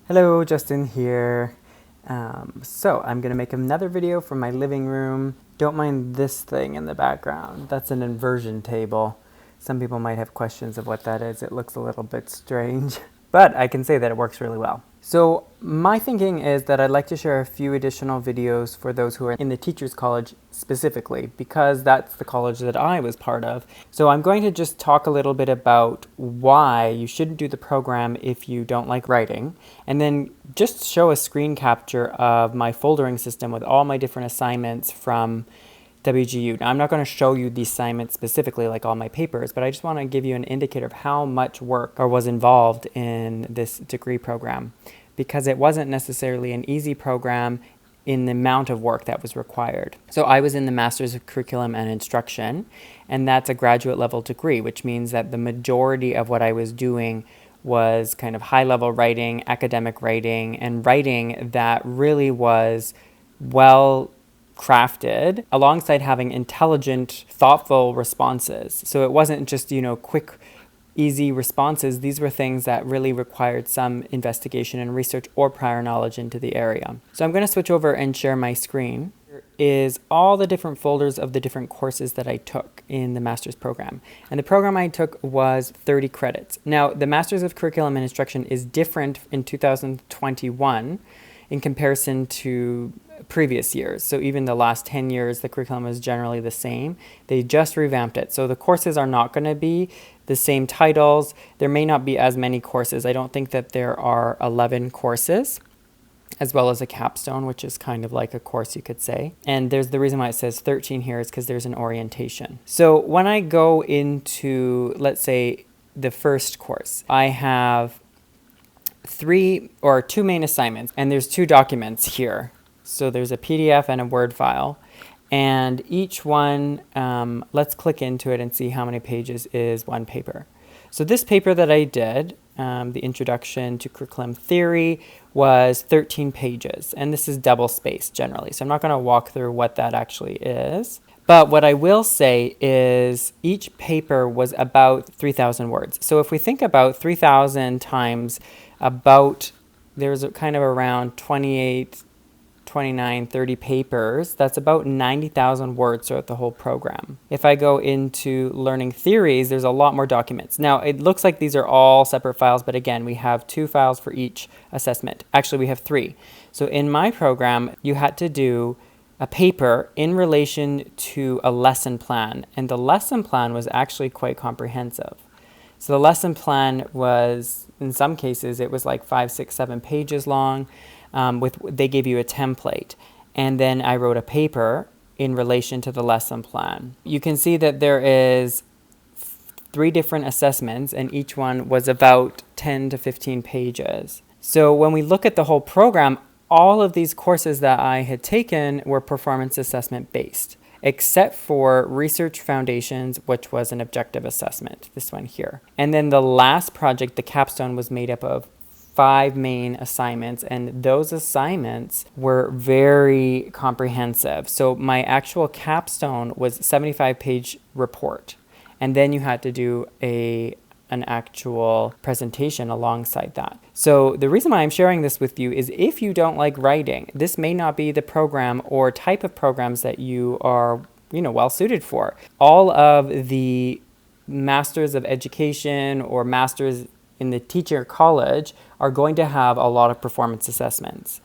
Hello, Justin here. So I'm gonna make another video from my living room. Don't mind this thing in the background. That's an inversion table. Some people might have questions of what that is. It looks a little bit strange, but I can say that it works really well. So my thinking is that I'd like to share a few additional videos for those who are in the Teachers College specifically, because that's the college that I was part of. So I'm going to just talk a little bit about why you shouldn't do the program if you don't like writing, and then just show a screen capture of my foldering system with all my different assignments from WGU. Now, I'm not going to show you the assignments specifically like all my papers, but I just want to give you an indicator of how much work was involved in this degree program, because it wasn't necessarily an easy program in the amount of work that was required. So I was in the Masters of Curriculum and Instruction, and that's a graduate level degree, which means that the majority of what I was doing was kind of high-level writing, academic writing, and writing that really was well crafted alongside having intelligent, thoughtful responses. So it wasn't just, quick, easy responses. These were things that really required some investigation and research or prior knowledge into the area. So I'm going to switch over and share my screen. Here is all the different folders of the different courses that I took in the master's program. And the program I took was 30 credits. Now, the Masters of Curriculum and Instruction is different in 2021 in comparison to previous years. So even the last 10 years, the curriculum is generally the same. They just revamped it. So the courses are not going to be the same titles. There may not be as many courses. I don't think that there are 11 courses, as well as a capstone, which is kind of like a course, you could say. And there's the reason why it says 13 here is because there's an orientation. So when I go into, let's say, the first course, I have two main assignments, and there's two documents here. So there's a PDF and a Word file, and each one, let's click into it and see how many pages is one paper. So this paper that I did, the Introduction to Curriculum Theory, was 13 pages, and this is double-spaced generally, so I'm not going to walk through what that actually is. But what I will say is each paper was about 3,000 words. So if we think about 3,000 times about, there's kind of around 28, 29, 30 papers, that's about 90,000 words throughout the whole program. If I go into learning theories, there's a lot more documents. Now, it looks like these are all separate files, but again, we have 2 files for each assessment. Actually, we have 3. So in my program, you had to do a paper in relation to a lesson plan, and the lesson plan was actually quite comprehensive. So the lesson plan was, in some cases, it was like 5, 6, 7 pages long. They gave you a template, and then I wrote a paper in relation to the lesson plan. You can see that there is 3 different assessments, and each one was about 10 to 15 pages. So when we look at the whole program, all of these courses that I had taken were performance assessment based, except for Research Foundations, which was an objective assessment, this one here. And then the last project, the capstone, was made up of 5 main assignments, and those assignments were very comprehensive. So my actual capstone was a 75-page report, and then you had to do an actual presentation alongside that. So the reason why I'm sharing this with you is if you don't like writing, this may not be the program or type of programs that you are, well suited for. All of the Masters of Education or Masters in the Teacher College are going to have a lot of performance assessments.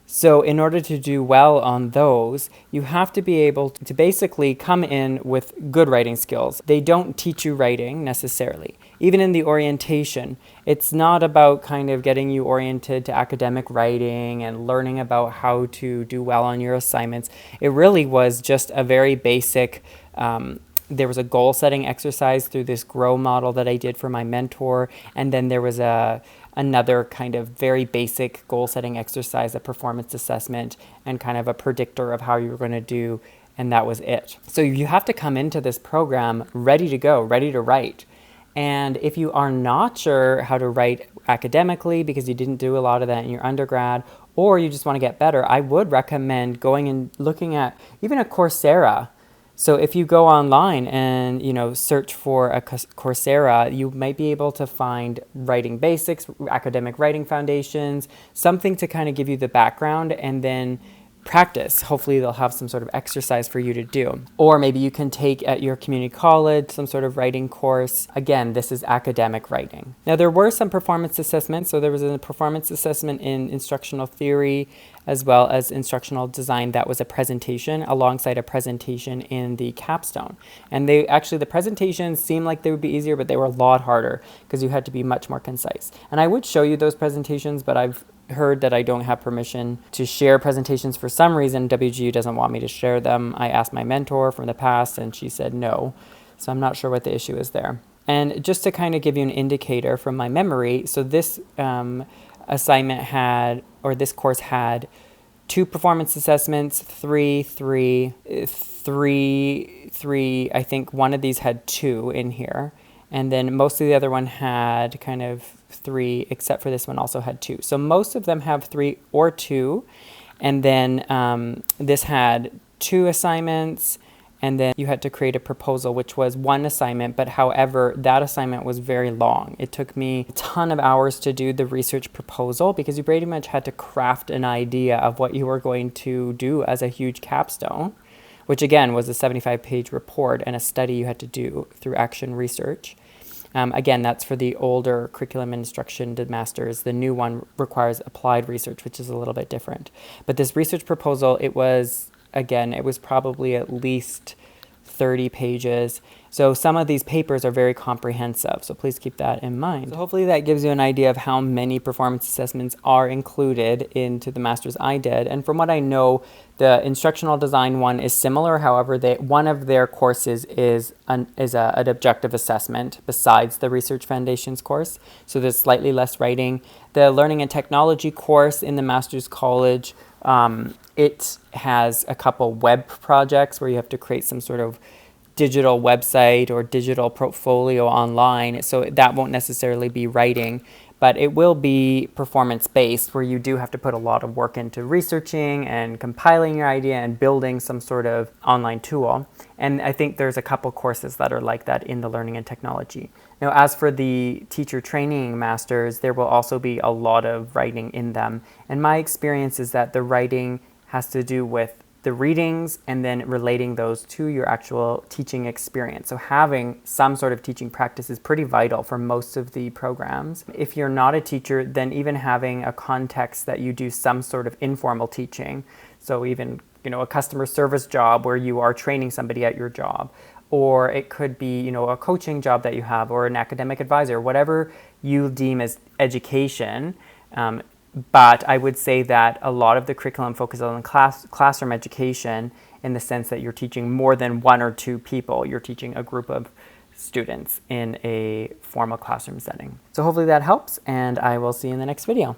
So in order to do well on those, you have to be able to basically come in with good writing skills. They don't teach you writing necessarily. Even in the orientation, it's not about kind of getting you oriented to academic writing and learning about how to do well on your assignments. It really was just a very basic, there was a goal setting exercise through this GROW model that I did for my mentor, and then there was another kind of very basic goal setting exercise, a performance assessment, and kind of a predictor of how you were going to do, and that was it. So you have to come into this program ready to go, ready to write. And if you are not sure how to write academically because you didn't do a lot of that in your undergrad, or you just want to get better, I would recommend going and looking at even a Coursera. So if you go online and, search for a Coursera, you might be able to find writing basics, academic writing foundations, something to kind of give you the background, and then practice. Hopefully they'll have some sort of exercise for you to do. Or maybe you can take at your community college some sort of writing course. Again, this is academic writing. Now there were some performance assessments. So there was a performance assessment in instructional theory as well as instructional design that was a presentation alongside a presentation in the capstone. And the presentations seemed like they would be easier, but they were a lot harder because you had to be much more concise. And I would show you those presentations, but I've heard that I don't have permission to share presentations for some reason. WGU doesn't want me to share them. I asked my mentor from the past and she said no. So I'm not sure what the issue is there. And just to kind of give you an indicator from my memory, so this assignment had, or this course had, 2 performance assessments, 3, I think one of these had 2 in here. And then most of the other one had kind of 3, except for this one also had 2. So most of them have 3 or 2. And then this had 2 assignments. And then you had to create a proposal, which was 1 assignment. But however, that assignment was very long. It took me a ton of hours to do the research proposal because you pretty much had to craft an idea of what you were going to do as a huge capstone, which again was a 75-page report and a study you had to do through action research. Again, that's for the older curriculum and instruction masters. The new one requires applied research, which is a little bit different. But this research proposal, it was probably at least 30 pages. So some of these papers are very comprehensive, so please keep that in mind. So hopefully that gives you an idea of how many performance assessments are included into the master's I did. And from what I know, the instructional design one is similar. However, one of their courses is an objective assessment besides the Research Foundations course. So there's slightly less writing. The Learning and Technology course in the Master's College, it has a couple web projects where you have to create some sort of digital website or digital portfolio online. So that won't necessarily be writing, but it will be performance-based where you do have to put a lot of work into researching and compiling your idea and building some sort of online tool. And I think there's a couple courses that are like that in the Learning and Technology. Now, as for the teacher training masters, there will also be a lot of writing in them. And my experience is that the writing has to do with the readings and then relating those to your actual teaching experience. So having some sort of teaching practice is pretty vital for most of the programs. If you're not a teacher, then even having a context that you do some sort of informal teaching. So even, a customer service job where you are training somebody at your job, or it could be, a coaching job that you have, or an academic advisor, whatever you deem as education. But I would say that a lot of the curriculum focuses on classroom education in the sense that you're teaching more than 1 or 2 people. You're teaching a group of students in a formal classroom setting. So hopefully that helps, and I will see you in the next video.